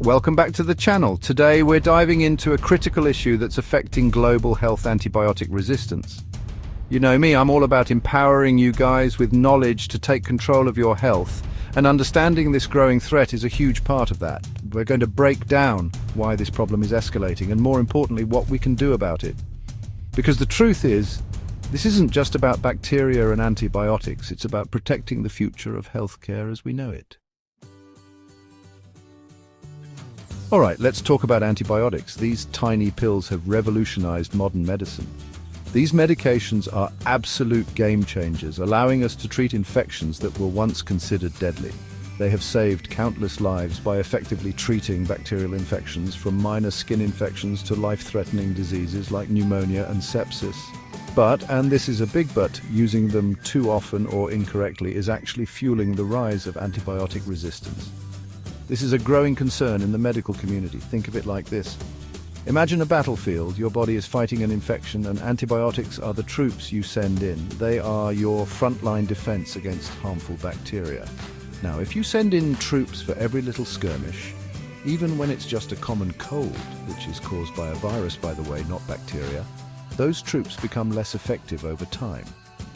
Welcome back to the channel. Today we're diving into a critical issue that's affecting global health: antibiotic resistance. You know me, I'm all about empowering you guys with knowledge to take control of your health, and understanding this growing threat is a huge part of that. We're going to break down why this problem is escalating and, more importantly, what we can do about it. Because the truth is, this isn't just about bacteria and antibiotics, it's about protecting the future of healthcare as we know it. Alright, let's talk about antibiotics. These tiny pills have revolutionized modern medicine. These medications are absolute game changers, allowing us to treat infections that were once considered deadly. They have saved countless lives by effectively treating bacterial infections, from minor skin infections to life-threatening diseases like pneumonia and sepsis. But, and this is a big but, using them too often or incorrectly is actually fueling the rise of antibiotic resistance. This is a growing concern in the medical community. Think of it like this. Imagine a battlefield. Your body is fighting an infection, and antibiotics are the troops you send in. They are your frontline defense against harmful bacteria. Now, if you send in troops for every little skirmish, even when it's just a common cold, which is caused by a virus, by the way, not bacteria, those troops become less effective over time.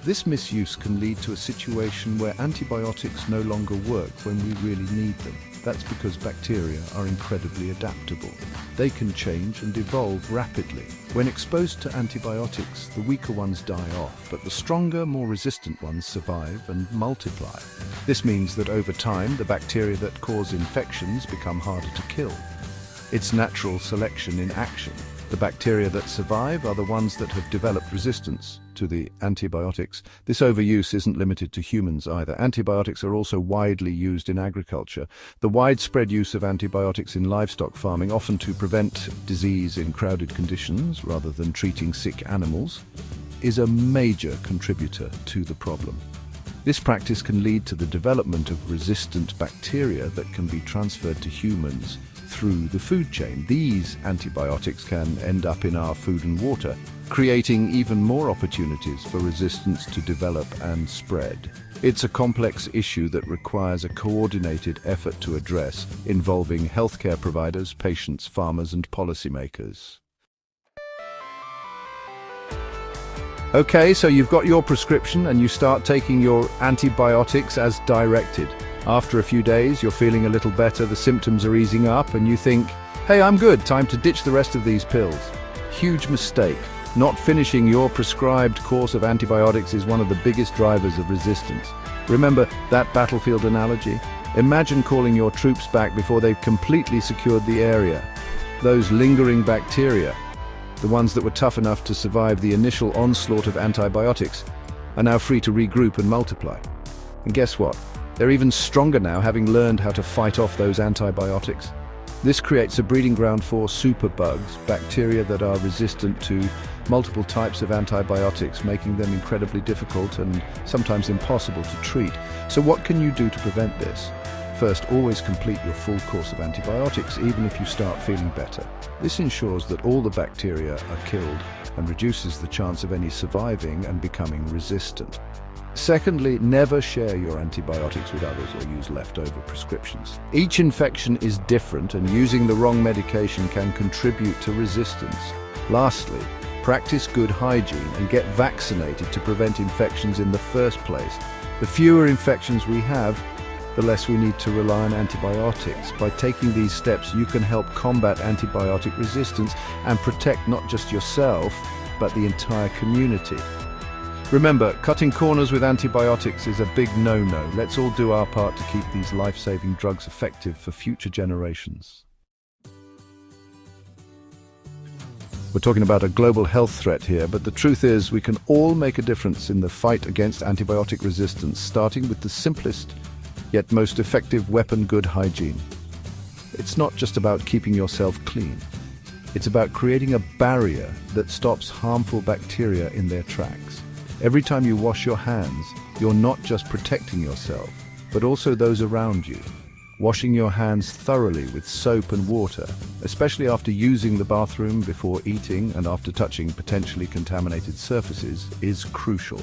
This misuse can lead to a situation where antibiotics no longer work when we really need them. That's because bacteria are incredibly adaptable. They can change and evolve rapidly. When exposed to antibiotics, the weaker ones die off, but the stronger, more resistant ones survive and multiply. This means that over time, the bacteria that cause infections become harder to kill. It's natural selection in action. The bacteria that survive are the ones that have developed resistance to the antibiotics. This overuse isn't limited to humans either. Antibiotics are also widely used in agriculture. The widespread use of antibiotics in livestock farming, often to prevent disease in crowded conditions rather than treating sick animals, is a major contributor to the problem. This practice can lead to the development of resistant bacteria that can be transferred to humans through the food chain. These antibiotics can end up in our food and water, creating even more opportunities for resistance to develop and spread. It's a complex issue that requires a coordinated effort to address, involving healthcare providers, patients, farmers, and policymakers. Okay, so you've got your prescription and you start taking your antibiotics as directed. After a few days, you're feeling a little better, the symptoms are easing up, and you think, hey, I'm good, time to ditch the rest of these pills. Huge mistake. Not finishing your prescribed course of antibiotics is one of the biggest drivers of resistance. Remember that battlefield analogy? Imagine calling your troops back before they've completely secured the area. Those lingering bacteria, the ones that were tough enough to survive the initial onslaught of antibiotics, are now free to regroup and multiply. And guess what? They're even stronger now, having learned how to fight off those antibiotics. This creates a breeding ground for superbugs, bacteria that are resistant to multiple types of antibiotics, making them incredibly difficult and sometimes impossible to treat. So what can you do to prevent this? First, always complete your full course of antibiotics, even if you start feeling better. This ensures that all the bacteria are killed and reduces the chance of any surviving and becoming resistant. Secondly, never share your antibiotics with others or use leftover prescriptions. Each infection is different, and using the wrong medication can contribute to resistance. Lastly, practice good hygiene and get vaccinated to prevent infections in the first place. The fewer infections we have, the less we need to rely on antibiotics. By taking these steps, you can help combat antibiotic resistance and protect not just yourself, but the entire community. Remember, cutting corners with antibiotics is a big no-no. Let's all do our part to keep these life-saving drugs effective for future generations. We're talking about a global health threat here, but the truth is we can all make a difference in the fight against antibiotic resistance, starting with the simplest yet most effective weapon: good hygiene. It's not just about keeping yourself clean. It's about creating a barrier that stops harmful bacteria in their tracks. Every time you wash your hands, you're not just protecting yourself, but also those around you. Washing your hands thoroughly with soap and water, especially after using the bathroom, before eating, and after touching potentially contaminated surfaces, is crucial.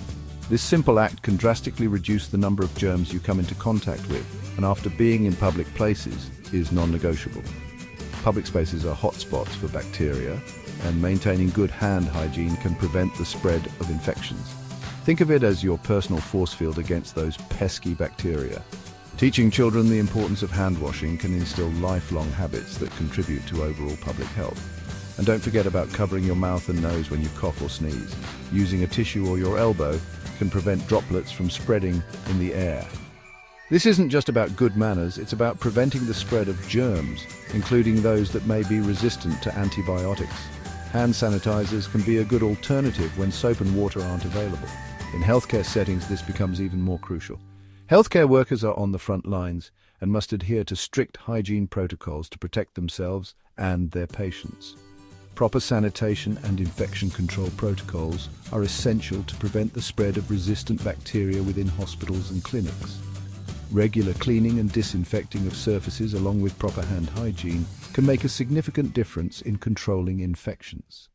This simple act can drastically reduce the number of germs you come into contact with, and after being in public places, is non-negotiable. Public spaces are hotspots for bacteria, and maintaining good hand hygiene can prevent the spread of infections. Think of it as your personal force field against those pesky bacteria. Teaching children the importance of hand washing can instill lifelong habits that contribute to overall public health. And don't forget about covering your mouth and nose when you cough or sneeze. Using a tissue or your elbow can prevent droplets from spreading in the air. This isn't just about good manners, it's about preventing the spread of germs, including those that may be resistant to antibiotics. Hand sanitizers can be a good alternative when soap and water aren't available. In healthcare settings, this becomes even more crucial. Healthcare workers are on the front lines and must adhere to strict hygiene protocols to protect themselves and their patients. Proper sanitation and infection control protocols are essential to prevent the spread of resistant bacteria within hospitals and clinics. Regular cleaning and disinfecting of surfaces along with proper hand hygiene can make a significant difference in controlling infections.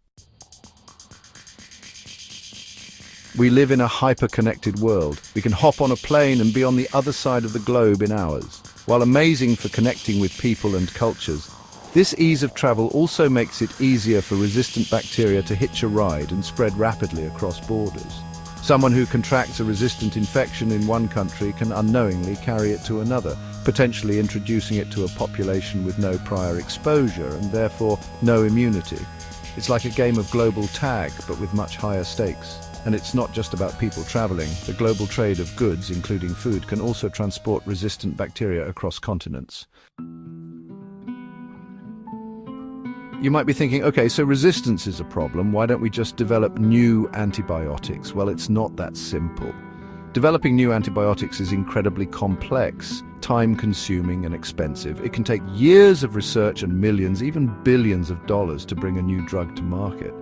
We live in a hyper-connected world. We can hop on a plane and be on the other side of the globe in hours. While amazing for connecting with people and cultures, this ease of travel also makes it easier for resistant bacteria to hitch a ride and spread rapidly across borders. Someone who contracts a resistant infection in one country can unknowingly carry it to another, potentially introducing it to a population with no prior exposure and therefore no immunity. It's like a game of global tag, but with much higher stakes. And it's not just about people traveling. The global trade of goods, including food, can also transport resistant bacteria across continents. You might be thinking, okay, so resistance is a problem. Why don't we just develop new antibiotics? Well, it's not that simple. Developing new antibiotics is incredibly complex, time-consuming and expensive. It can take years of research and millions, even billions of dollars to bring a new drug to market.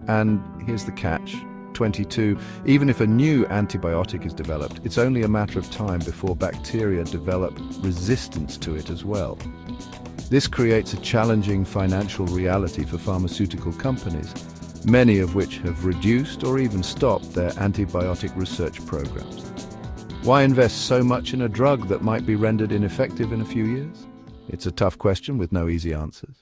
And here's the catch. 22, even if a new antibiotic is developed, it's only a matter of time before bacteria develop resistance to it as well. This creates a challenging financial reality for pharmaceutical companies, many of which have reduced or even stopped their antibiotic research programs. Why invest so much in a drug that might be rendered ineffective in a few years? It's a tough question with no easy answers.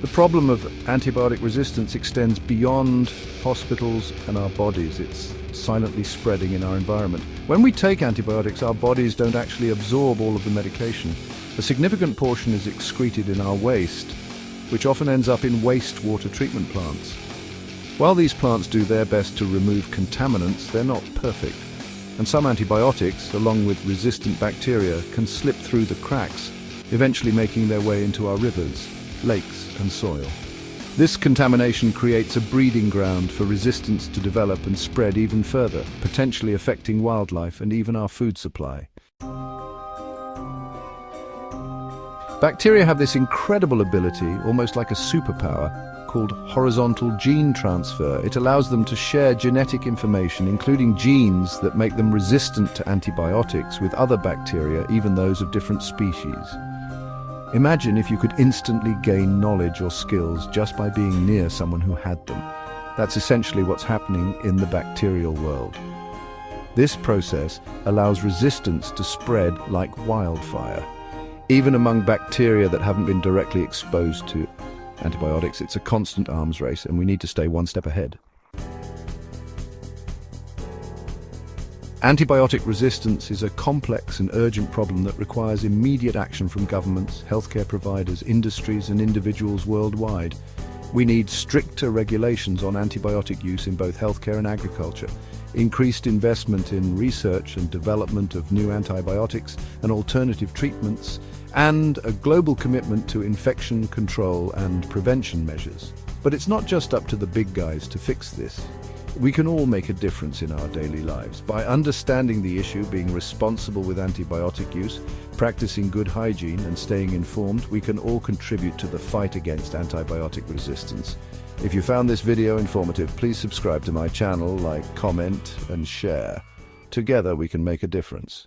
The problem of antibiotic resistance extends beyond hospitals and our bodies. It's silently spreading in our environment. When we take antibiotics, our bodies don't actually absorb all of the medication. A significant portion is excreted in our waste, which often ends up in wastewater treatment plants. While these plants do their best to remove contaminants, they're not perfect. And some antibiotics, along with resistant bacteria, can slip through the cracks, eventually making their way into our rivers, lakes, and soil. This contamination creates a breeding ground for resistance to develop and spread even further, potentially affecting wildlife and even our food supply. Bacteria have this incredible ability, almost like a superpower, called horizontal gene transfer. It allows them to share genetic information, including genes that make them resistant to antibiotics with other bacteria, even those of different species. Imagine if you could instantly gain knowledge or skills just by being near someone who had them. That's essentially what's happening in the bacterial world. This process allows resistance to spread like wildfire. Even among bacteria that haven't been directly exposed to antibiotics, it's a constant arms race, and we need to stay one step ahead. Antibiotic resistance is a complex and urgent problem that requires immediate action from governments, healthcare providers, industries, and individuals worldwide. We need stricter regulations on antibiotic use in both healthcare and agriculture, increased investment in research and development of new antibiotics and alternative treatments, and a global commitment to infection control and prevention measures. But it's not just up to the big guys to fix this. We can all make a difference in our daily lives. By understanding the issue, being responsible with antibiotic use, practicing good hygiene, and staying informed, we can all contribute to the fight against antibiotic resistance. If you found this video informative, please subscribe to my channel, like, comment, and share. Together we can make a difference.